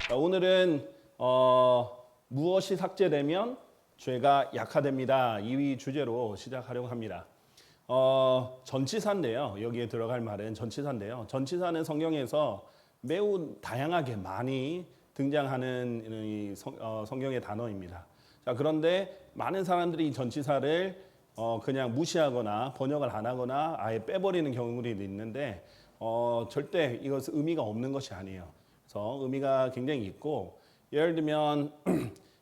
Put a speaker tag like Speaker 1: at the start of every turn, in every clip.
Speaker 1: 자, 오늘은 무엇이 삭제되면 죄가 약화됩니다. 이 주제로 시작하려고 합니다. 전치사인데요. 여기에 들어갈 말은 전치사인데요. 전치사는 성경에서 매우 다양하게 많이 등장하는 이 성경의 단어입니다. 자, 그런데 많은 사람들이 이 전치사를 그냥 무시하거나 번역을 안 하거나 아예 빼버리는 경우들이 있는데 절대 이것은 의미가 없는 것이 아니에요. 그래서 의미가 굉장히 있고, 예를 들면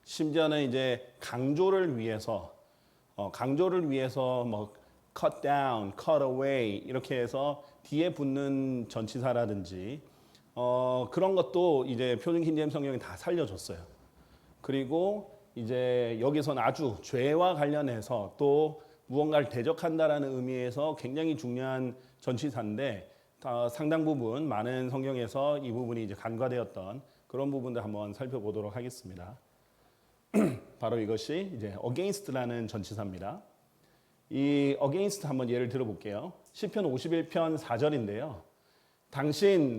Speaker 1: 심지어는 이제 강조를 위해서 뭐 cut down, cut away 이렇게 해서 뒤에 붙는 전치사라든지 그런 것도 이제 표준 킹제임스 성경이 다 살려줬어요. 그리고 이제 여기서는 아주 죄와 관련해서 또 무언가를 대적한다라는 의미에서 굉장히 중요한 전치사인데 상당 부분 많은 성경에서 이 부분이 이제 간과되었던 그런 부분들 한번 살펴보도록 하겠습니다. 바로 이것이 이제 against라는 전치사입니다. 이 against 한번 예를 들어볼게요. 시편 51편 4절인데요.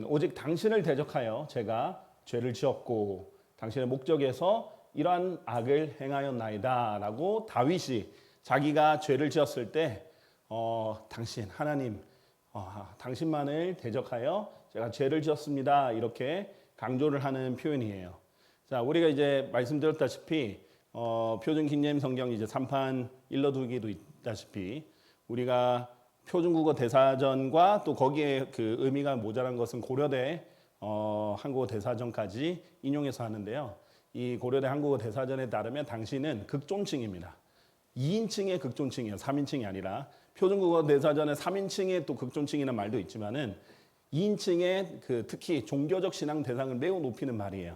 Speaker 1: 오직 당신을 대적하여 제가 죄를 지었고 당신의 목적에서 이러한 악을 행하였나이다 라고 다윗이 자기가 죄를 지었을 때 당신 하나님 당신만을 대적하여 제가 죄를 지었습니다 이렇게 강조를 하는 표현이에요. 자, 우리가 이제 말씀드렸다시피 표준 킹제임스 성경 이제 3판 일러두기도 있다시피 우리가 표준국어 대사전과 또 거기에 그 의미가 모자란 것은 고려대 한국어 대사전까지 인용해서 하는데요. 이 고려대 한국어 대사전에 따르면 당신은 극존칭입니다. 2인칭의 극존칭이에요. 3인칭이 아니라 표준국어 대사전에 3인칭의 또 극존칭이라는 말도 있지만은 2인칭의 그 특히 종교적 신앙 대상을 매우 높이는 말이에요.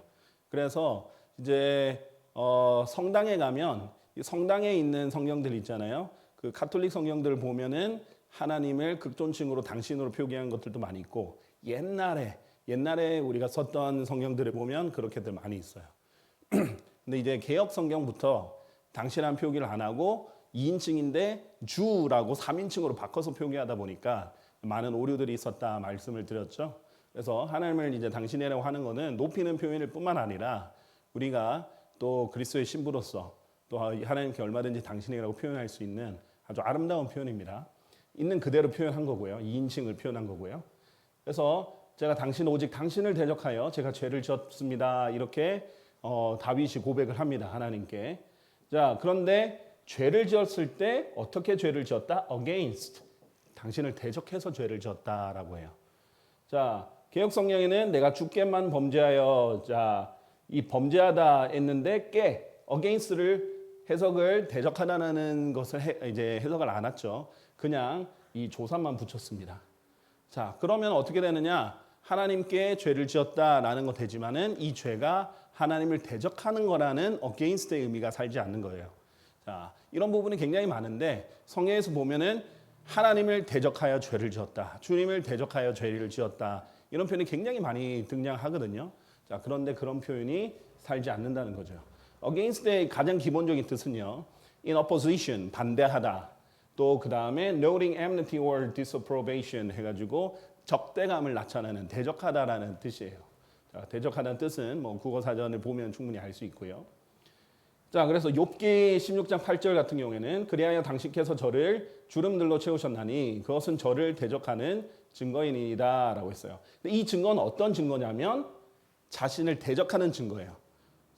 Speaker 1: 그래서 이제 성당에 가면 성당에 있는 성경들 있잖아요. 그 가톨릭 성경들을 보면은 하나님을 극존칭으로 당신으로 표기한 것들도 많이 있고 옛날에 우리가 썼던 성경들을 보면 그렇게들 많이 있어요. 근데 이제 개역 성경부터 당신한 표기를 안 하고 2인칭인데 주라고 3인칭으로 바꿔서 표기하다 보니까 많은 오류들이 있었다 말씀을 드렸죠. 그래서 하나님을 이제 당신이라고 하는 것은 높이는 표현일 뿐만 아니라 우리가 또 그리스도의 신부로서 또 하나님께 얼마든지 당신이라고 표현할 수 있는 아주 아름다운 표현입니다. 있는 그대로 표현한 거고요. 2인칭을 표현한 거고요. 그래서 제가 오직 당신을 대적하여 제가 죄를 지었습니다. 이렇게 다윗이 고백을 합니다. 하나님께. 자, 그런데 죄를 지었을 때 어떻게 죄를 지었다? against. 당신을 대적해서 죄를 지었다라고 해요. 자, 개역 성경에는 내가 주께만 범죄하여 이 범죄하다 했는데 against를 해석을 대적하다는 것을 이제 해석을 안 했죠. 그냥 이 조사만 붙였습니다. 자, 그러면 어떻게 되느냐? 하나님께 죄를 지었다라는 거 되지만은 이 죄가 하나님을 대적하는 거라는 against의 의미가 살지 않는 거예요. 자, 이런 부분이 굉장히 많은데 성경에서 보면은 하나님을 대적하여 죄를 지었다, 주님을 대적하여 죄를 지었다 이런 표현이 굉장히 많이 등장하거든요. 자, 그런데 그런 표현이 살지 않는다는 거죠. against의 가장 기본적인 뜻은요, in opposition 반대하다, 또 그 다음에 noting enmity or disapprobation 해가지고 적대감을 나타내는 대적하다라는 뜻이에요. 자, 대적하다는 뜻은 뭐 국어사전을 보면 충분히 알 수 있고요. 자, 그래서 욥기 16장 8절 같은 경우에는 그리하여 당신께서 저를 주름들로 채우셨나니 그것은 저를 대적하는 증거이니이다 라고 했어요. 근데 이 증거는 어떤 증거냐면 자신을 대적하는 증거예요.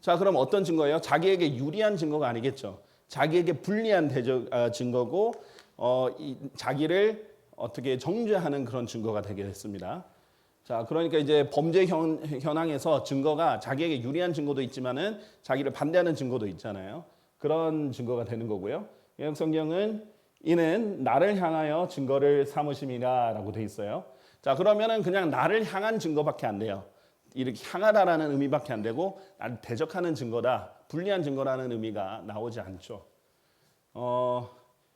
Speaker 1: 자, 그럼 어떤 증거예요? 자기에게 유리한 증거가 아니겠죠. 자기에게 불리한 증거고 자기를 어떻게 정죄하는 그런 증거가 되게 됐습니다. 자, 그러니까 이제 범죄 현황에서 증거가 자기에게 유리한 증거도 있지만은 자기를 반대하는 증거도 있잖아요. 그런 증거가 되는 거고요. 개역 성경은 이는 나를 향하여 증거를 삼으심이라라고 돼 있어요. 자, 그러면은 그냥 나를 향한 증거밖에 안 돼요. 이렇게 향하다라는 의미밖에 안 되고 나를 대적하는 증거다, 불리한 증거라는 의미가 나오지 않죠.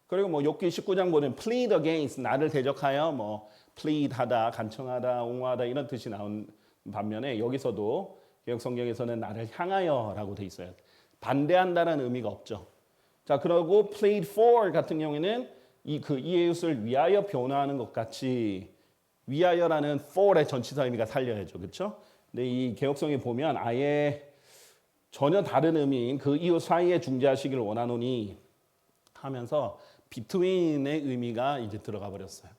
Speaker 1: 그리고 뭐 욥기 19장 보면 plead against, 나를 대적하여 뭐 plead하다, 간청하다, 옹호하다 이런 뜻이 나온 반면에 여기서도 개역 성경에서는 나를 향하여라고 돼 있어요. 반대한다라는 의미가 없죠. 자, 그리고 plead for 같은 경우에는 이 이웃을 위하여 변호하는 것 같이 위하여라는 for의 전치사 의미가 살려야죠. 그렇죠? 근데 이 개혁성에 보면 아예 전혀 다른 의미인 그 이웃 사이에 중재하시기를 원하노니 하면서 between의 의미가 이제 들어가 버렸어요.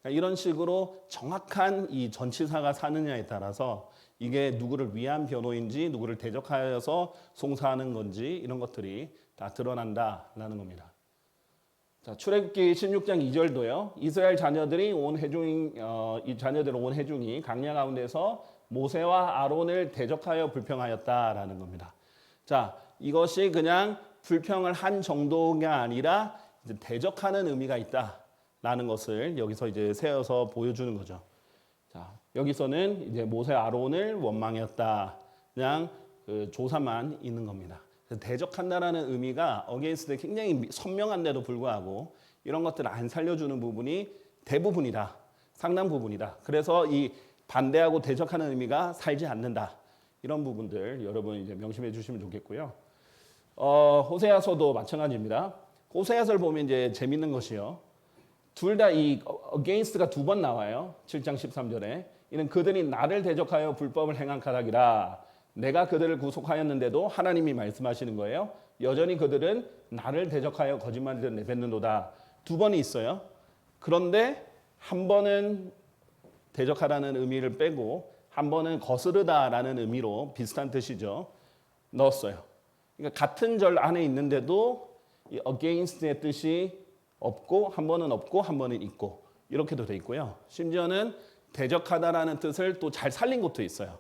Speaker 1: 그러니까 이런 식으로 정확한 이 전치사가 사느냐에 따라서 이게 누구를 위한 변호인지 누구를 대적하여서 송사하는 건지 이런 것들이 다 드러난다라는 겁니다. 자, 출애굽기 16장 2절도요. 이스라엘 자녀들이 온 회중이 이 자녀들 온 회중이 강야 가운데서 모세와 아론을 대적하여 불평하였다라는 겁니다. 자, 이것이 그냥 불평을 한 정도가 아니라 이제 대적하는 의미가 있다라는 것을 여기서 이제 세워서 보여주는 거죠. 자, 여기서는 이제 모세 아론을 원망했다. 그냥 그 조사만 있는 겁니다. 대적한다라는 의미가 against에 굉장히 선명한데도 불구하고 이런 것들을 안 살려주는 부분이 대부분이다. 상당 부분이다. 그래서 이 반대하고 대적하는 의미가 살지 않는다. 이런 부분들 여러분 이제 명심해 주시면 좋겠고요. 호세아서도 마찬가지입니다. 호세아서를 보면 이제 재밌는 것이요. 둘 다 이 against가 두 번 나와요. 7장 13절에. 이는 그들이 나를 대적하여 불법을 행한 까닭이라. 내가 그들을 구속하였는데도 하나님이 말씀하시는 거예요. 여전히 그들은 나를 대적하여 거짓말을 내뱉는도다. 두 번이 있어요. 그런데 한 번은 대적하라는 의미를 빼고 한 번은 거스르다라는 의미로 비슷한 뜻이죠. 넣었어요. 그러니까 같은 절 안에 있는데도 이 against의 뜻이 없고 한 번은 없고 한 번은 있고 이렇게도 돼 있고요. 심지어는 대적하다라는 뜻을 또 잘 살린 것도 있어요.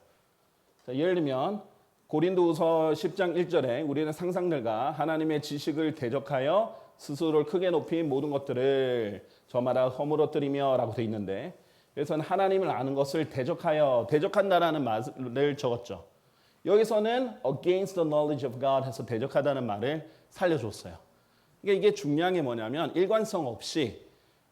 Speaker 1: 자, 예를 들면 고린도후서 10장 1절에 우리는 상상들과 하나님의 지식을 대적하여 스스로를 크게 높인 모든 것들을 저마다 허물어뜨리며 라고 돼 있는데 여기서는 하나님을 아는 것을 대적한다라는 말을 적었죠. 여기서는 against the knowledge of God 해서 대적하다는 말을 살려줬어요. 그러니까 이게 중요한 게 뭐냐면 일관성 없이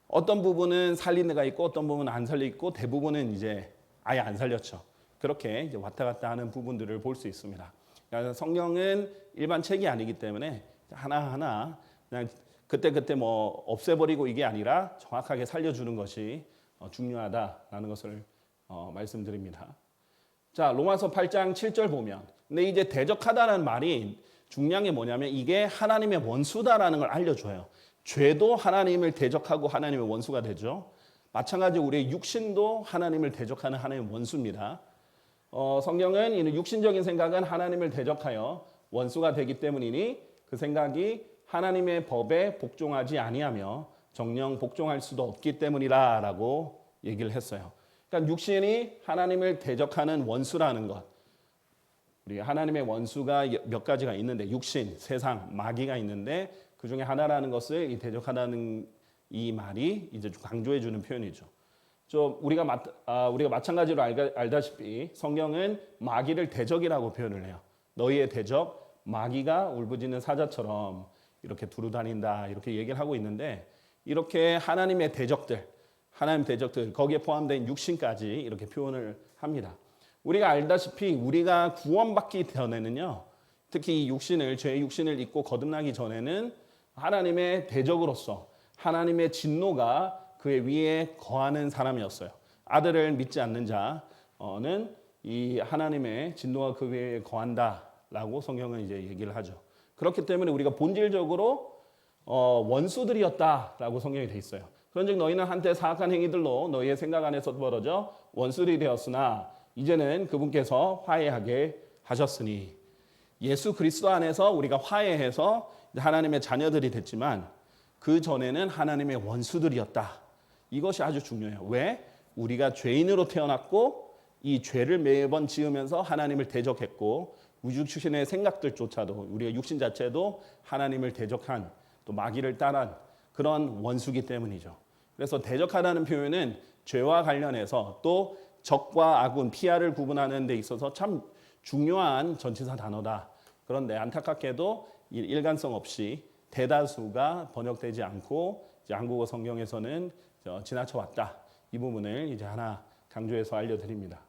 Speaker 1: 어떤 부분은 살린 데가 있고 어떤 부분은 안 살리고 대부분은 이제 아예 안 살렸죠. 그렇게 이제 왔다 갔다 하는 부분들을 볼 수 있습니다. 그러니까 성경은 일반 책이 아니기 때문에 하나하나 그냥 그때 뭐 없애버리고 이게 아니라 정확하게 살려주는 것이 중요하다라는 것을 말씀드립니다. 자, 로마서 8장 7절 보면 근데 이제 대적하다는 말이 중요한 게 뭐냐면 이게 하나님의 원수다라는 걸 알려줘요. 죄도 하나님을 대적하고 하나님의 원수가 되죠. 마찬가지로 우리의 육신도 하나님을 대적하는 하나님의 원수입니다. 성경은 이 육신적인 생각은 하나님을 대적하여 원수가 되기 때문이니 그 생각이 하나님의 법에 복종하지 아니하며 정녕 복종할 수도 없기 때문이라라고 얘기를 했어요. 그러니까 육신이 하나님을 대적하는 원수라는 것. 우리 하나님의 원수가 몇 가지가 있는데 육신, 세상, 마귀가 있는데 그 중에 하나라는 것을 이 대적하다는 이 말이 이제 강조해 주는 표현이죠. 우리가 마찬가지로 알다시피 성경은 마귀를 대적이라고 표현을 해요. 너희의 대적 마귀가 울부짖는 사자처럼 이렇게 두루다닌다 이렇게 얘기를 하고 있는데 이렇게 하나님 대적들 거기에 포함된 육신까지 이렇게 표현을 합니다. 우리가 알다시피 우리가 구원받기 전에는요. 특히 이 육신을 죄의 육신을 입고 거듭나기 전에는 하나님의 대적으로서 하나님의 진노가 그의 위에 거하는 사람이었어요. 아들을 믿지 않는 자는 이 하나님의 진노가 그 위에 거한다라고 성경은 이제 얘기를 하죠. 그렇기 때문에 우리가 본질적으로 원수들이었다라고 성경이 돼 있어요. 그런즉 너희는 한때 사악한 행위들로 너희의 생각 안에서 벌어져 원수들이 되었으나 이제는 그분께서 화해하게 하셨으니 예수 그리스도 안에서 우리가 화해해서 하나님의 자녀들이 됐지만 그 전에는 하나님의 원수들이었다. 이것이 아주 중요해요. 왜? 우리가 죄인으로 태어났고 이 죄를 매번 지으면서 하나님을 대적했고 우주신의 생각들조차도 우리의 육신 자체도 하나님을 대적한 또 마귀를 따른 그런 원수기 때문이죠. 그래서 대적하다는 표현은 죄와 관련해서 또 적과 아군, 피아를 구분하는 데 있어서 참 중요한 전치사 단어다. 그런데 안타깝게도 일관성 없이 대다수가 번역되지 않고 이제 한국어 성경에서는 지나쳐 왔다. 이 부분을 이제 하나 강조해서 알려드립니다.